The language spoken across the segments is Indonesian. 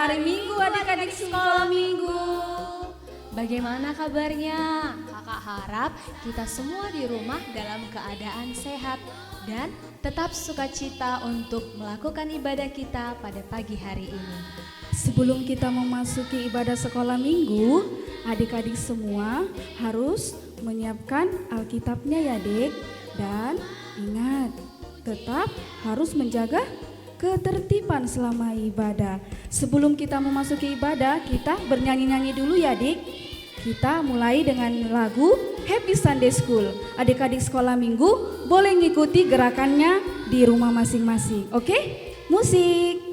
hari Minggu adik-adik sekolah minggu. Bagaimana kabarnya? Kakak harap kita semua di rumah dalam keadaan sehat dan tetap sukacita untuk melakukan ibadah kita pada pagi hari ini. Sebelum kita memasuki ibadah sekolah minggu, adik-adik semua harus menyiapkan Alkitabnya ya Dek. Dan ingat, tetap harus menjaga ketertiban selama ibadah. Sebelum kita memasuki ibadah, kita bernyanyi-nyanyi dulu ya Dik. Kita mulai dengan lagu Happy Sunday School. Adik-adik sekolah minggu boleh ngikuti gerakannya di rumah masing-masing. Oke? Musik.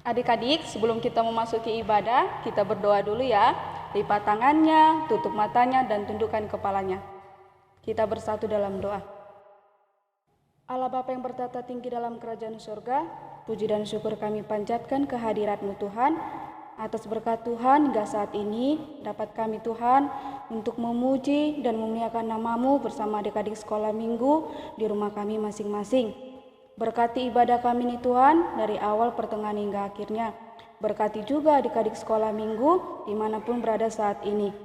Adik-adik, sebelum kita memasuki ibadah, kita berdoa dulu ya. Lipat tangannya, tutup matanya, dan tundukkan kepalanya. Kita bersatu dalam doa. Allah Bapa yang bertata tinggi dalam kerajaan surga, puji dan syukur kami panjatkan kehadirat-Mu Tuhan. Atas berkat Tuhan hingga saat ini dapat kami Tuhan untuk memuji dan memuliakan nama-Mu bersama adik-adik sekolah minggu di rumah kami masing-masing. Berkati ibadah kami nih Tuhan dari awal pertengahan hingga akhirnya. Berkati juga adik-adik sekolah minggu dimanapun berada saat ini.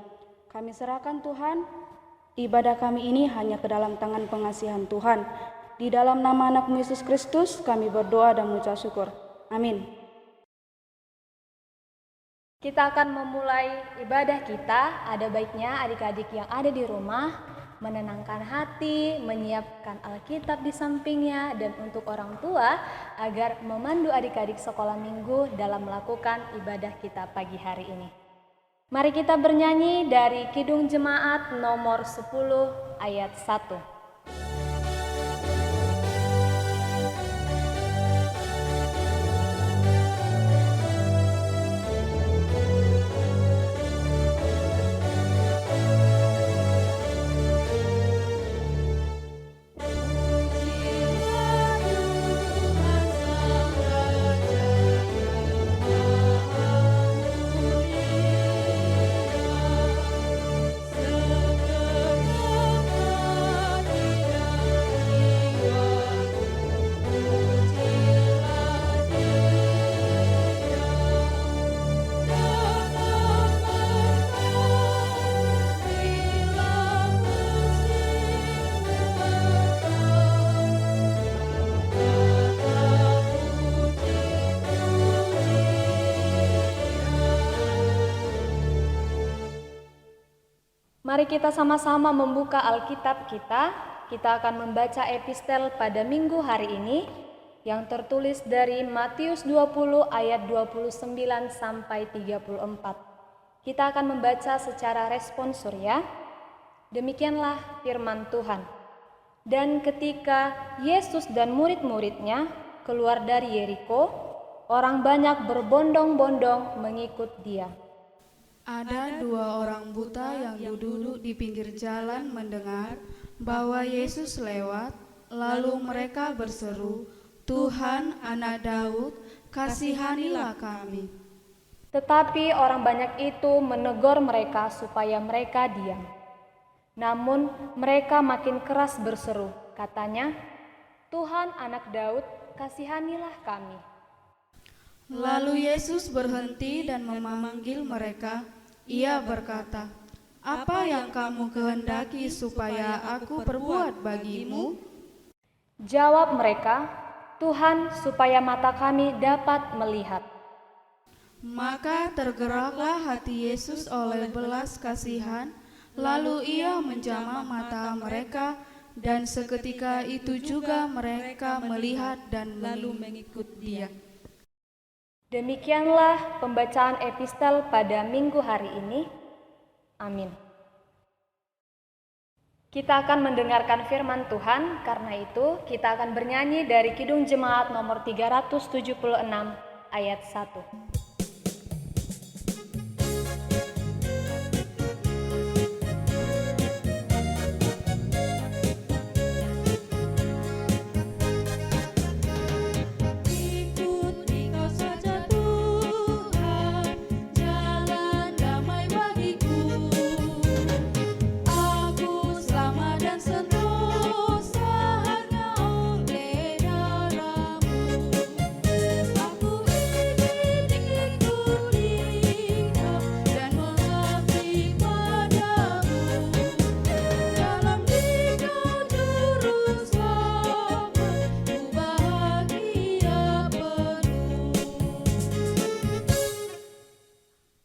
Kami serahkan Tuhan ibadah kami ini hanya ke dalam tangan pengasihan Tuhan. Di dalam nama anak-Mu Yesus Kristus kami berdoa dan mengucap syukur. Amin. Kita akan memulai ibadah kita. Ada baiknya adik-adik yang ada di rumah menenangkan hati, menyiapkan Alkitab di sampingnya, dan untuk orang tua agar memandu adik-adik sekolah minggu dalam melakukan ibadah kita pagi hari ini. Mari kita bernyanyi dari Kidung Jemaat nomor 10 ayat 1. Mari kita sama-sama membuka Alkitab kita. Kita akan membaca epistel pada minggu hari ini yang tertulis dari Matius 20 ayat 29 sampai 34. Kita akan membaca secara responsor ya. Demikianlah firman Tuhan. Dan ketika Yesus dan murid-muridnya keluar dari Yeriko, orang banyak berbondong-bondong mengikut Dia. Ada dua orang buta yang duduk di pinggir jalan mendengar bahwa Yesus lewat, lalu mereka berseru, "Tuhan, Anak Daud, kasihanilah kami." Tetapi orang banyak itu menegur mereka supaya mereka diam. Namun mereka makin keras berseru, katanya, "Tuhan, Anak Daud, kasihanilah kami." Lalu Yesus berhenti dan memanggil mereka. Ia berkata, "Apa yang kamu kehendaki supaya aku perbuat bagimu?" Jawab mereka, "Tuhan, supaya mata kami dapat melihat." Maka tergeraklah hati Yesus oleh belas kasihan, lalu ia menjamah mata mereka, dan seketika itu juga mereka melihat dan lalu mengikut Dia. Demikianlah pembacaan epistel pada minggu hari ini. Amin. Kita akan mendengarkan firman Tuhan, karena itu kita akan bernyanyi dari Kidung Jemaat nomor 376 ayat 1.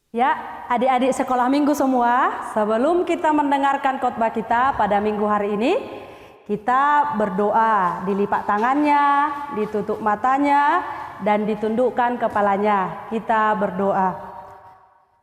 Ya, adik-adik sekolah minggu semua, sebelum kita mendengarkan khotbah kita pada minggu hari ini, kita berdoa, dilipat tangannya, ditutup matanya, dan ditundukkan kepalanya. Kita berdoa.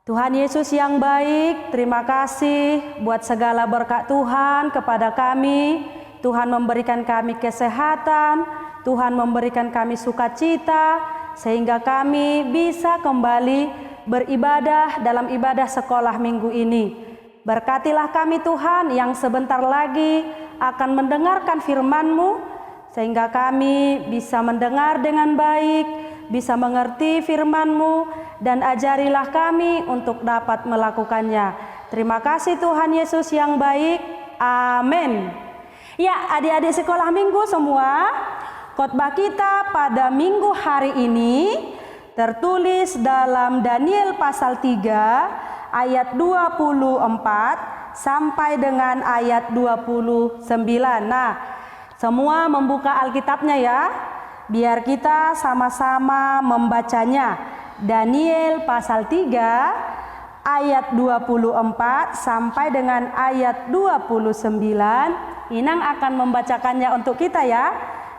Tuhan Yesus yang baik, terima kasih buat segala berkat Tuhan kepada kami. Tuhan memberikan kami kesehatan, Tuhan memberikan kami sukacita, sehingga kami bisa kembali beribadah dalam ibadah sekolah minggu ini. Berkatilah kami Tuhan yang sebentar lagi akan mendengarkan firman-Mu, sehingga kami bisa mendengar dengan baik, bisa mengerti firman-Mu, dan ajarilah kami untuk dapat melakukannya. Terima kasih Tuhan Yesus yang baik. Amin. Ya, adik-adik sekolah minggu semua, khotbah kita pada minggu hari ini tertulis dalam Daniel pasal 3 ayat 24 sampai dengan ayat 29. Nah, semua membuka Alkitabnya ya, biar kita sama-sama membacanya. Daniel pasal 3 ayat 24 sampai dengan ayat 29. Inang akan membacakannya untuk kita ya.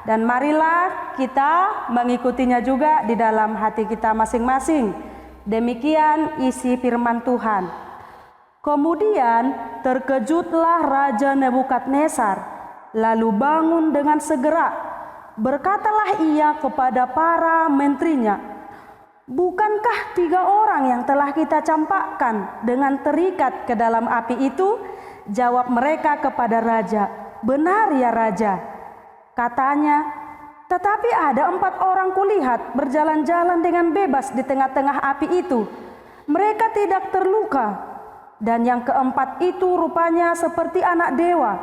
Dan marilah kita mengikutinya juga di dalam hati kita masing-masing. Demikian isi firman Tuhan. Kemudian terkejutlah Raja Nebukadnezar, lalu bangun dengan segera. Berkatalah ia kepada para menterinya, "Bukankah 3 orang yang telah kita campakkan dengan terikat ke dalam api itu?" Jawab mereka kepada raja, "Benar ya Raja." Katanya, "Tetapi ada 4 orang kulihat berjalan-jalan dengan bebas di tengah-tengah api itu. Mereka tidak terluka. Dan yang keempat itu rupanya seperti anak dewa."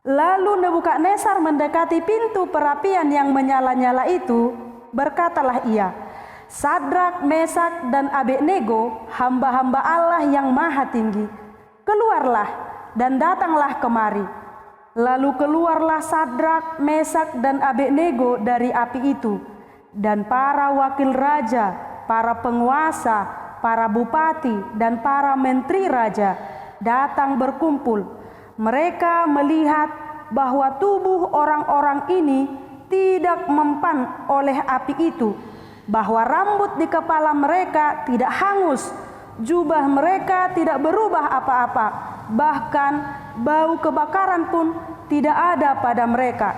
Lalu Nebukadnezar mendekati pintu perapian yang menyala-nyala itu. Berkatalah ia, "Sadrak, Mesak, dan Abednego, hamba-hamba Allah yang maha tinggi, keluarlah dan datanglah kemari." Lalu keluarlah Sadrak, Mesak, dan Abednego dari api itu. Dan para wakil raja, para penguasa, para bupati, dan para menteri raja datang berkumpul. Mereka melihat bahwa tubuh orang-orang ini tidak mempan oleh api itu, bahwa rambut di kepala mereka tidak hangus, jubah mereka tidak berubah apa-apa, bahkan bau kebakaran pun tidak ada pada mereka.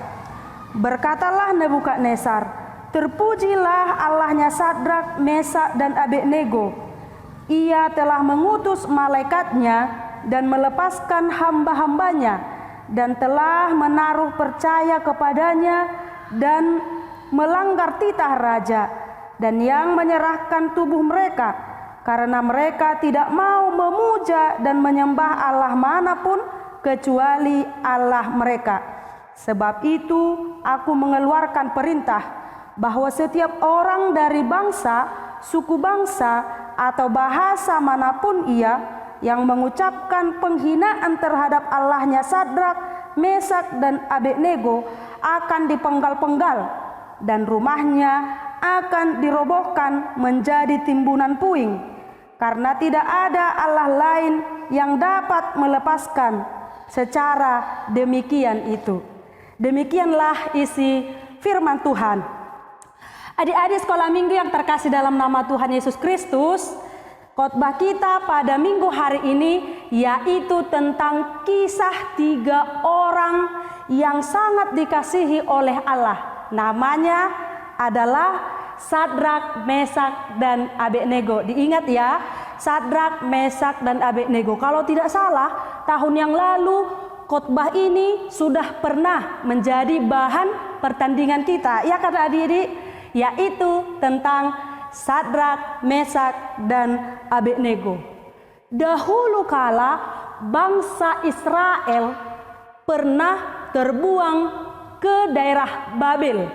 Berkatalah Nebukadnezar, "Terpujilah Allahnya Sadrak, Mesak, dan Abednego. Ia telah mengutus malaikatnya dan melepaskan hamba-hambanya, dan telah menaruh percaya kepadanya dan melanggar titah raja, dan yang menyerahkan tubuh mereka, karena mereka tidak mau memuja dan menyembah Allah manapun kecuali Allah mereka. Sebab itu aku mengeluarkan perintah bahwa setiap orang dari bangsa, suku bangsa, atau bahasa manapun ia yang mengucapkan penghinaan terhadap Allahnya Sadrak, Mesak, dan Abednego akan dipenggal-penggal, dan rumahnya akan dirobohkan menjadi timbunan puing, karena tidak ada Allah lain yang dapat melepaskan secara demikian itu." Demikianlah isi firman Tuhan. Adik-adik sekolah minggu yang terkasih dalam nama Tuhan Yesus Kristus, khotbah kita pada minggu hari ini yaitu tentang kisah 3 orang yang sangat dikasihi oleh Allah. Namanya adalah Sadrak, Mesak, dan Abednego. Diingat ya, Sadrak, Mesak, dan Abednego. Kalau tidak salah, tahun yang lalu khotbah ini sudah pernah menjadi bahan pertandingan kita. Ya kan adik-adik? Yaitu tentang Sadrak, Mesak, dan Abednego. Dahulu kala bangsa Israel pernah terbuang ke daerah Babel.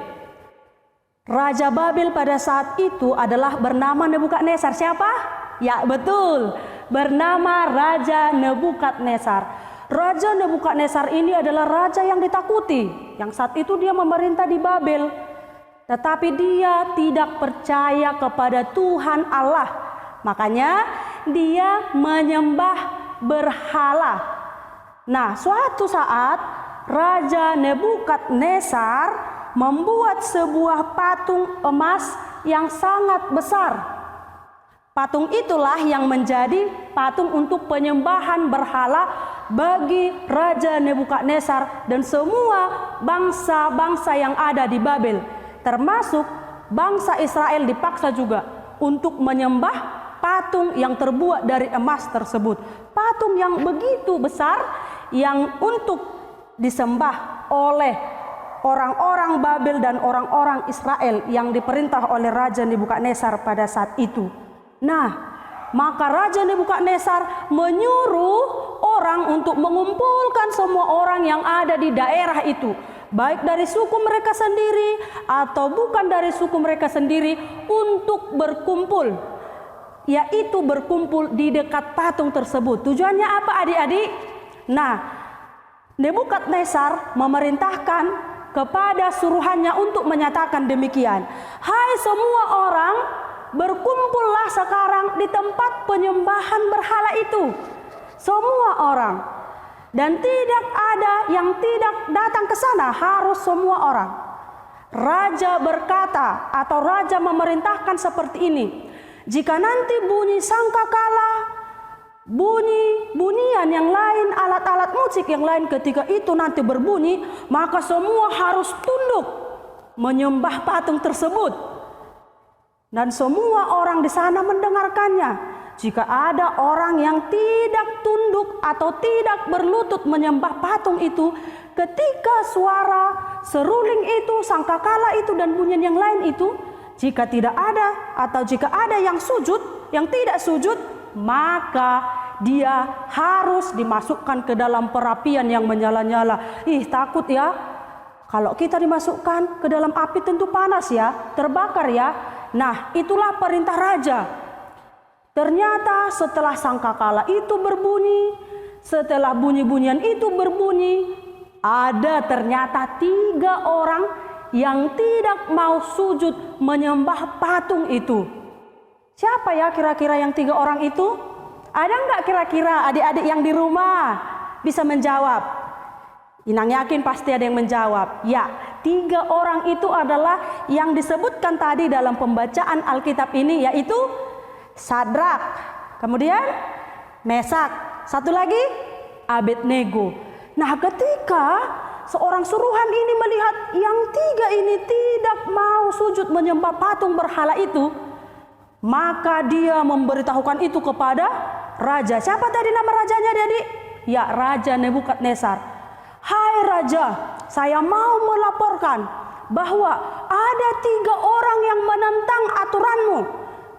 Raja Babel pada saat itu adalah bernama Nebukadnezar. Siapa? Ya betul, bernama Raja Nebukadnezar. Raja Nebukadnezar ini adalah raja yang ditakuti, yang saat itu dia memerintah di Babel. Tetapi dia tidak percaya kepada Tuhan Allah. Makanya dia menyembah berhala. Nah, suatu saat Raja Nebukadnezar membuat sebuah patung emas yang sangat besar. Patung itulah yang menjadi patung untuk penyembahan berhala bagi Raja Nebukadnezar dan semua bangsa-bangsa yang ada di Babel, termasuk bangsa Israel dipaksa juga untuk menyembah patung yang terbuat dari emas tersebut. Patung yang begitu besar yang untuk disembah oleh orang-orang Babel dan orang-orang Israel yang diperintah oleh Raja Nebukadnezar pada saat itu. Nah, maka Raja Nebukadnezar menyuruh orang untuk mengumpulkan semua orang yang ada di daerah itu, baik dari suku mereka sendiri atau bukan dari suku mereka sendiri, untuk berkumpul, yaitu berkumpul di dekat patung tersebut. Tujuannya apa, adik-adik? Nah, Nebukadnezar memerintahkan kepada suruhannya untuk menyatakan demikian. Hai semua orang, berkumpullah sekarang di tempat penyembahan berhala itu. Semua orang. Dan tidak ada yang tidak datang ke sana, harus semua orang. Raja berkata atau raja memerintahkan seperti ini. Jika nanti bunyi sangkakala, bunyian yang lain, alat-alat musik yang lain ketika itu nanti berbunyi, maka semua harus tunduk menyembah patung tersebut. Dan semua orang di sana mendengarkannya. Jika ada orang yang tidak tunduk atau tidak berlutut menyembah patung itu, ketika suara seruling itu, sangkakala itu, dan bunyian yang lain itu, jika tidak ada atau jika ada yang sujud, yang tidak sujud, maka dia harus dimasukkan ke dalam perapian yang menyala-nyala. Ih, takut ya. Kalau kita dimasukkan ke dalam api tentu panas ya, terbakar ya. Nah, itulah perintah raja. Ternyata setelah sangkakala itu berbunyi, setelah bunyi-bunyian itu berbunyi, ada ternyata 3 orang yang tidak mau sujud menyembah patung itu. Siapa ya kira-kira yang 3 orang itu? Ada nggak kira-kira adik-adik yang di rumah bisa menjawab? Inang yakin pasti ada yang menjawab. Ya, 3 orang itu adalah yang disebutkan tadi dalam pembacaan Alkitab ini, yaitu Sadrak, kemudian Mesak, satu lagi Abednego. Nah, ketika seorang suruhan ini melihat yang 3 ini tidak mau sujud menyembah patung berhala itu, maka dia memberitahukan itu kepada raja. Siapa tadi nama rajanya, adik? Ya, Raja Nebukadnezar. Hai raja, saya mau melaporkan bahwa ada 3 orang yang menentang aturanmu.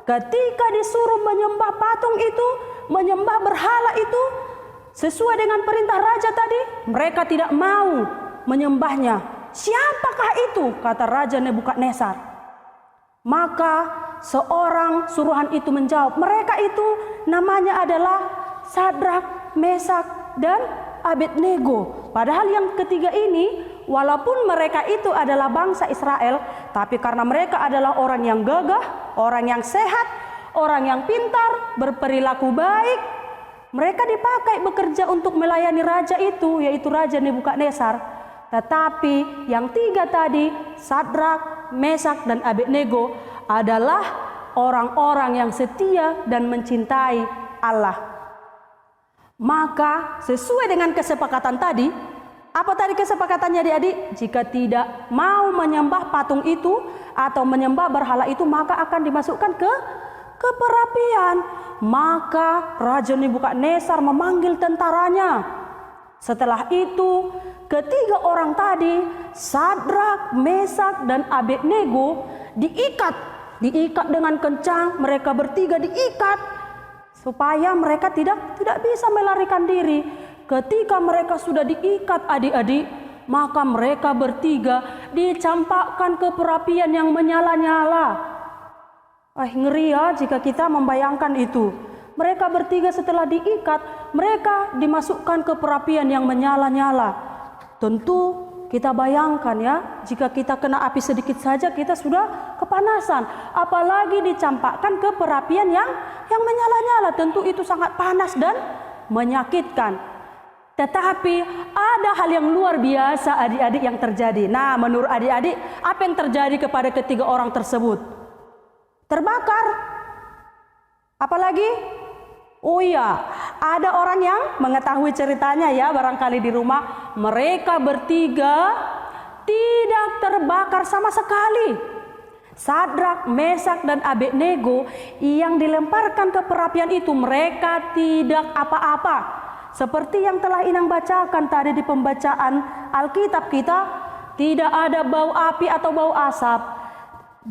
Ketika disuruh menyembah patung itu, menyembah berhala itu, sesuai dengan perintah raja tadi, mereka tidak mau menyembahnya. Siapakah itu? Kata Raja Nebukadnezar. Maka seorang suruhan itu menjawab, mereka itu namanya adalah Sadrak, Mesak, dan Abednego. Padahal yang ketiga ini, walaupun mereka itu adalah bangsa Israel, tapi karena mereka adalah orang yang gagah, orang yang sehat, orang yang pintar, berperilaku baik, mereka dipakai bekerja untuk melayani raja itu, yaitu Raja Nebukadnezar. Tetapi yang 3 tadi, Sadrak, Mesak, dan Abednego adalah orang-orang yang setia dan mencintai Allah. Maka sesuai dengan kesepakatan tadi, apa tadi kesepakatannya adik-adik? Jika tidak mau menyembah patung itu atau menyembah berhala itu, maka akan dimasukkan ke perapian. Maka Raja Nebukadnezar memanggil tentaranya. Setelah itu, 3 orang tadi, Sadrak, Mesak, dan Abednego diikat dengan kencang. Mereka bertiga diikat supaya mereka tidak bisa melarikan diri. Ketika mereka sudah diikat adik-adik, maka mereka bertiga dicampakkan ke perapian yang menyala-nyala. Ngeri ya jika kita membayangkan itu. Mereka bertiga setelah diikat, mereka dimasukkan ke perapian yang menyala-nyala. Tentu kita bayangkan ya, jika kita kena api sedikit saja kita sudah kepanasan, apalagi dicampakkan ke perapian yang menyala-nyala. Tentu itu sangat panas dan menyakitkan. Tetapi ada hal yang luar biasa adik-adik yang terjadi. Nah, menurut adik-adik, apa yang terjadi kepada 3 orang tersebut? Terbakar. Apalagi? Oh iya, ada orang yang mengetahui ceritanya ya, barangkali di rumah. Mereka bertiga tidak terbakar sama sekali. Sadrak, Mesak, dan Abednego yang dilemparkan ke perapian itu, mereka tidak apa-apa. Seperti yang telah Inang bacakan tadi di pembacaan Alkitab kita, tidak ada bau api atau bau asap.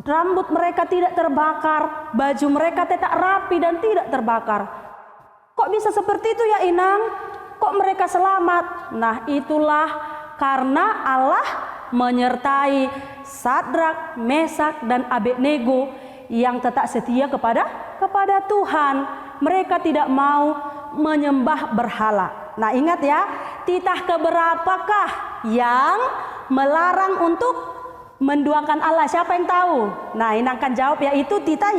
Rambut mereka tidak terbakar, baju mereka tetap rapi dan tidak terbakar. Kok bisa seperti itu ya Inang? Kok mereka selamat? Nah, itulah karena Allah menyertai Sadrak, Mesak, dan Abednego yang tetap setia kepada Tuhan. Mereka tidak mau menyembah berhala. Nah, ingat ya, titah keberapakah yang melarang untuk menduakan Allah? Siapa yang tahu? Nah, Inang akan jawab, yaitu titah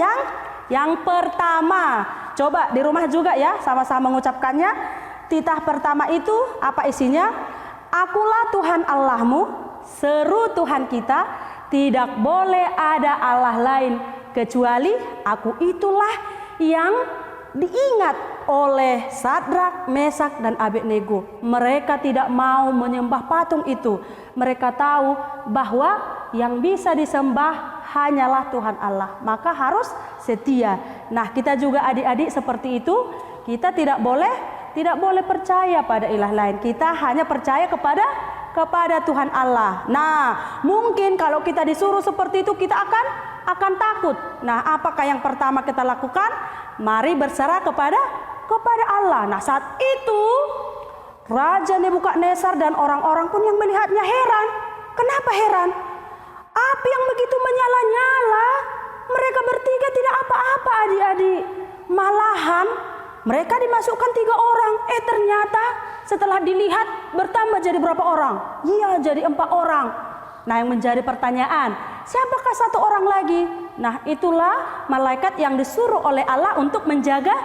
yang pertama. Coba di rumah juga ya, sama-sama mengucapkannya. Titah pertama itu apa isinya? Akulah Tuhan Allahmu, seru Tuhan kita, tidak boleh ada Allah lain kecuali aku. Itulah yang diingat oleh Sadrak, Mesak, dan Abednego. Mereka tidak mau menyembah patung itu. Mereka tahu bahwa yang bisa disembah hanyalah Tuhan Allah, maka harus setia. Nah, kita juga adik-adik seperti itu. Kita tidak boleh percaya pada ilah lain. Kita hanya percaya kepada Tuhan Allah. Nah, mungkin kalau kita disuruh seperti itu kita akan takut. Nah, apakah yang pertama kita lakukan? Mari berserah kepada Allah. Nah, saat itu Raja Nebukadnezar dan orang-orang pun yang melihatnya heran. Kenapa heran? Api yang begitu menyala-nyala, mereka bertiga tidak apa-apa adik-adik. Malahan mereka dimasukkan 3 orang. Ternyata setelah dilihat bertambah jadi berapa orang? Iya, jadi 4 orang. Nah, yang menjadi pertanyaan, siapakah 1 orang lagi? Nah, itulah malaikat yang disuruh oleh Allah untuk menjaga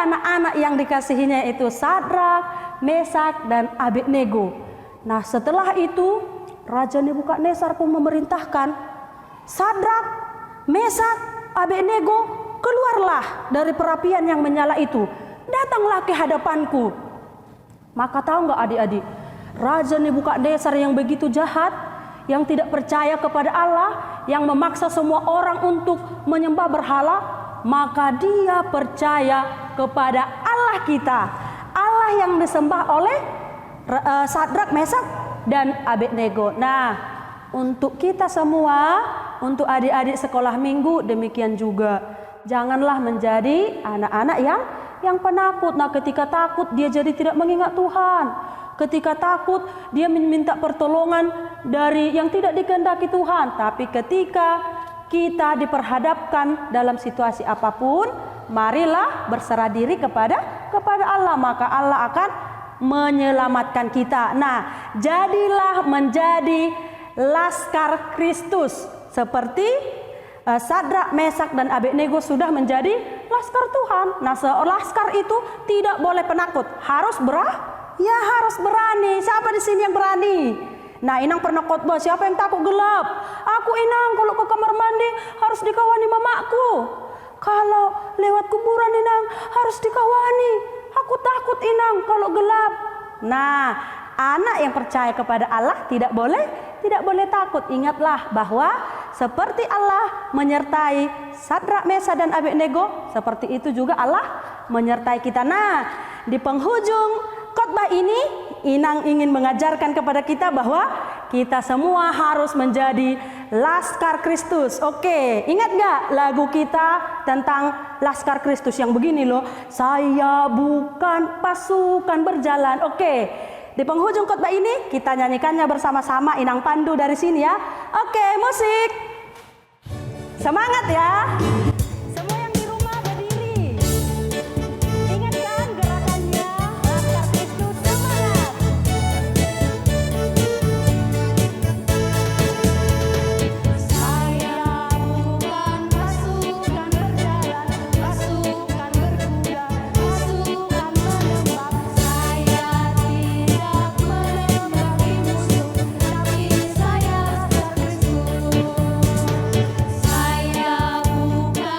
anak-anak yang dikasihinya, itu Sadrak, Mesak, dan Abednego. Nah, setelah itu Raja Nebukadnezar pun memerintahkan, Sadrak, Mesak, Abednego, keluarlah dari perapian yang menyala itu, datanglah ke hadapanku. Maka tahu nggak adik-adik, Raja Nebukadnezar yang begitu jahat, yang tidak percaya kepada Allah, yang memaksa semua orang untuk menyembah berhala, maka dia percaya kepada Allah kita, Allah yang disembah oleh Sadrak, Mesak, dan Abednego. Nah, untuk kita semua, untuk adik-adik sekolah minggu demikian juga. Janganlah menjadi anak-anak yang penakut. Nah, ketika takut dia jadi tidak mengingat Tuhan. Ketika takut dia meminta pertolongan dari yang tidak dikehendaki Tuhan. Tapi ketika kita diperhadapkan dalam situasi apapun, marilah berserah diri kepada Allah, maka Allah akan menyelamatkan kita. Nah, jadilah menjadi laskar Kristus seperti Sadrak, Mesak, dan Abednego sudah menjadi laskar Tuhan. Nah, laskar itu tidak boleh penakut, harus berani. Siapa di sini yang berani? Nah, Inang pernah khotbah, siapa yang takut gelap? Aku, Inang, kalau ke kamar mandi harus dikawani mamaku. Kalau lewat kuburan, Inang, harus dikawani. Aku takut, Inang, kalau gelap. Nah, anak yang percaya kepada Allah tidak boleh takut. Ingatlah bahwa seperti Allah menyertai Sadrak, Mesak, dan Abednego, seperti itu juga Allah menyertai kita. Nah, di penghujung khotbah ini Inang ingin mengajarkan kepada kita bahwa kita semua harus menjadi laskar Kristus. Oke, ingat gak lagu kita tentang laskar Kristus yang begini loh, saya bukan pasukan berjalan. Oke, di penghujung khotbah ini kita nyanyikannya bersama-sama. Inang pandu dari sini ya. Oke, musik. Semangat ya. Semua yang di rumah berdiri. Ingat kan gerakannya? Laskar Kristus, semangat. Saya bukan pasukan berjalan, pasukan berkuda, pasukan menembak. Saya tidak menembaki musuh, tapi saya laskar Kristus. Saya bukan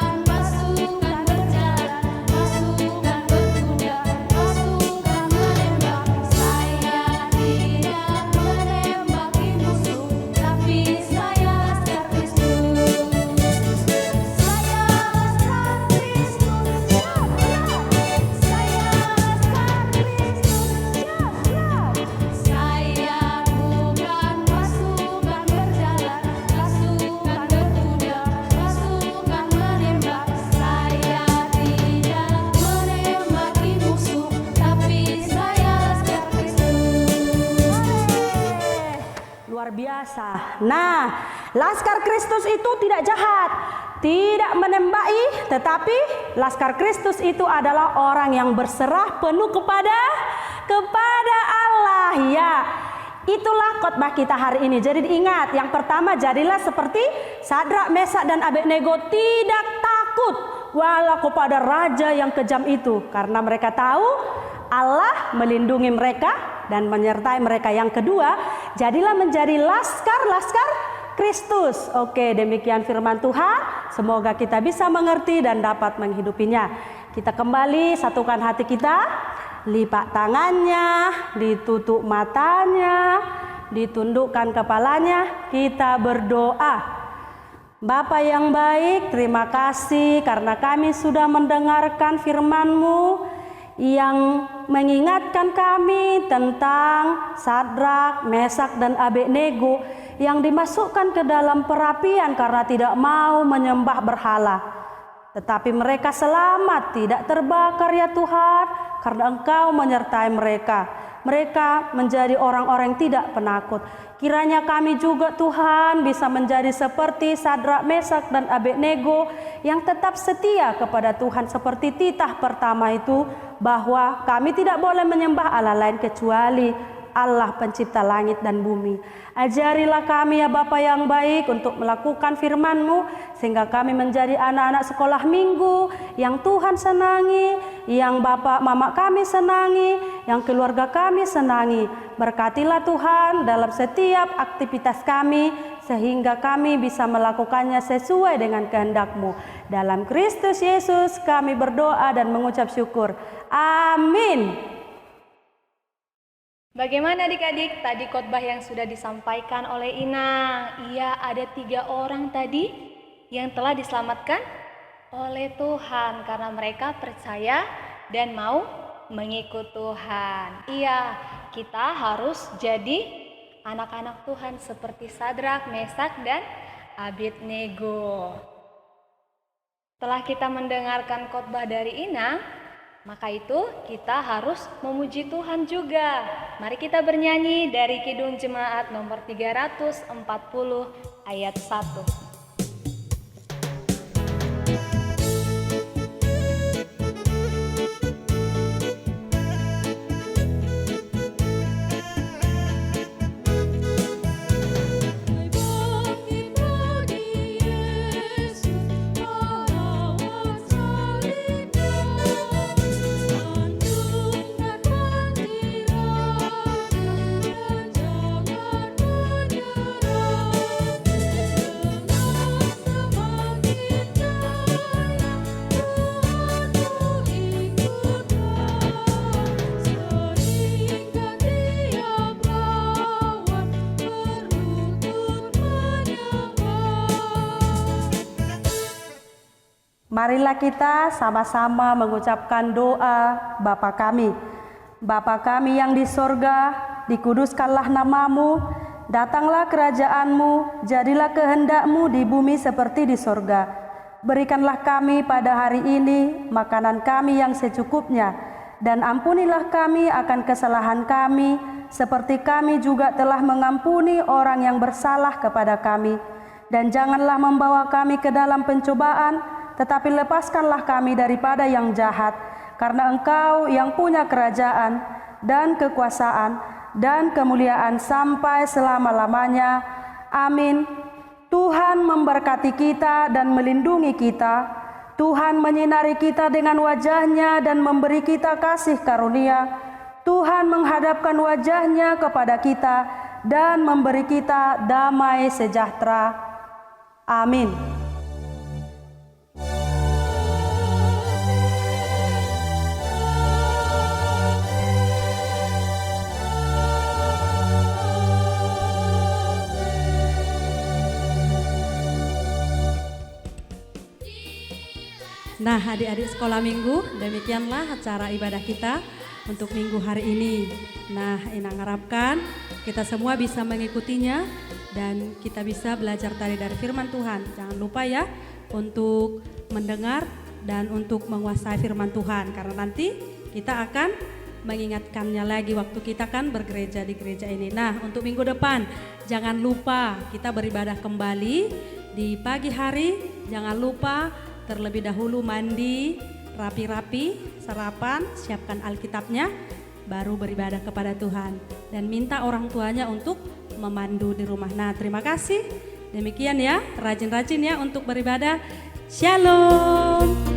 Nah, Laskar Kristus itu tidak jahat, tidak menembaki, tetapi Laskar Kristus itu adalah orang yang berserah penuh kepada Allah. Ya, itulah khotbah kita hari ini. Jadi diingat, yang pertama, jadilah seperti Sadrak, Mesak dan Abednego, tidak takut walau kepada raja yang kejam itu, karena mereka tahu Allah melindungi mereka dan menyertai mereka. Yang kedua, jadilah menjadi laskar Kristus. Oke, demikian firman Tuhan. Semoga kita bisa mengerti dan dapat menghidupinya. Kita kembali satukan hati kita, lipat tangannya, ditutup matanya, ditundukkan kepalanya, kita berdoa. Bapa yang baik, terima kasih karena kami sudah mendengarkan firman-Mu yang mengingatkan kami tentang Sadrak, Mesak dan Abednego yang dimasukkan ke dalam perapian karena tidak mau menyembah berhala. Tetapi mereka selamat, tidak terbakar ya Tuhan, karena Engkau menyertai mereka. Mereka menjadi orang-orang yang tidak penakut. Kiranya kami juga Tuhan bisa menjadi seperti Sadrak, Mesak dan Abednego yang tetap setia kepada Tuhan seperti titah pertama itu, bahwa kami tidak boleh menyembah Allah lain kecuali Allah pencipta langit dan bumi. Ajarilah kami ya Bapa yang baik untuk melakukan firman-Mu sehingga kami menjadi anak-anak sekolah minggu yang Tuhan senangi, yang Bapak Mama kami senangi, yang keluarga kami senangi. Berkatilah Tuhan dalam setiap aktivitas kami sehingga kami bisa melakukannya sesuai dengan kehendak-Mu. Dalam Kristus Yesus kami berdoa dan mengucap syukur. Amin. Bagaimana adik-adik tadi khotbah yang sudah disampaikan oleh Ina? Iya, ada 3 orang tadi yang telah diselamatkan oleh Tuhan karena mereka percaya dan mau mengikut Tuhan. Iya, kita harus jadi anak-anak Tuhan seperti Sadrak, Mesak dan Abednego. Setelah kita mendengarkan khotbah dari Ina, maka itu kita harus memuji Tuhan juga. Mari kita bernyanyi dari Kidung Jemaat nomor 340 ayat 1. Marilah kita sama-sama mengucapkan doa Bapa kami. Bapa kami yang di sorga, dikuduskanlah nama-Mu, datanglah kerajaan-Mu, jadilah kehendak-Mu di bumi seperti di sorga. Berikanlah kami pada hari ini makanan kami yang secukupnya, dan ampunilah kami akan kesalahan kami, seperti kami juga telah mengampuni orang yang bersalah kepada kami. Dan janganlah membawa kami ke dalam pencobaan, tetapi lepaskanlah kami daripada yang jahat, karena Engkau yang punya kerajaan dan kekuasaan dan kemuliaan sampai selama-lamanya. Amin. Tuhan memberkati kita dan melindungi kita. Tuhan menyinari kita dengan wajah-Nya dan memberi kita kasih karunia. Tuhan menghadapkan wajah-Nya kepada kita dan memberi kita damai sejahtera. Amin. Nah, adik-adik sekolah minggu, demikianlah acara ibadah kita untuk minggu hari ini. Nah, Ina mengharapkan kita semua bisa mengikutinya dan kita bisa belajar dari firman Tuhan. Jangan lupa ya untuk mendengar dan untuk menguasai firman Tuhan, karena nanti kita akan mengingatkannya lagi waktu kita kan bergereja di gereja ini. Nah, untuk minggu depan jangan lupa kita beribadah kembali di pagi hari. Jangan lupa terlebih dahulu mandi, rapi-rapi, sarapan, siapkan Alkitabnya, baru beribadah kepada Tuhan. Dan minta orang tuanya untuk memandu di rumah. Nah, terima kasih. Demikian ya, rajin-rajin ya untuk beribadah. Shalom.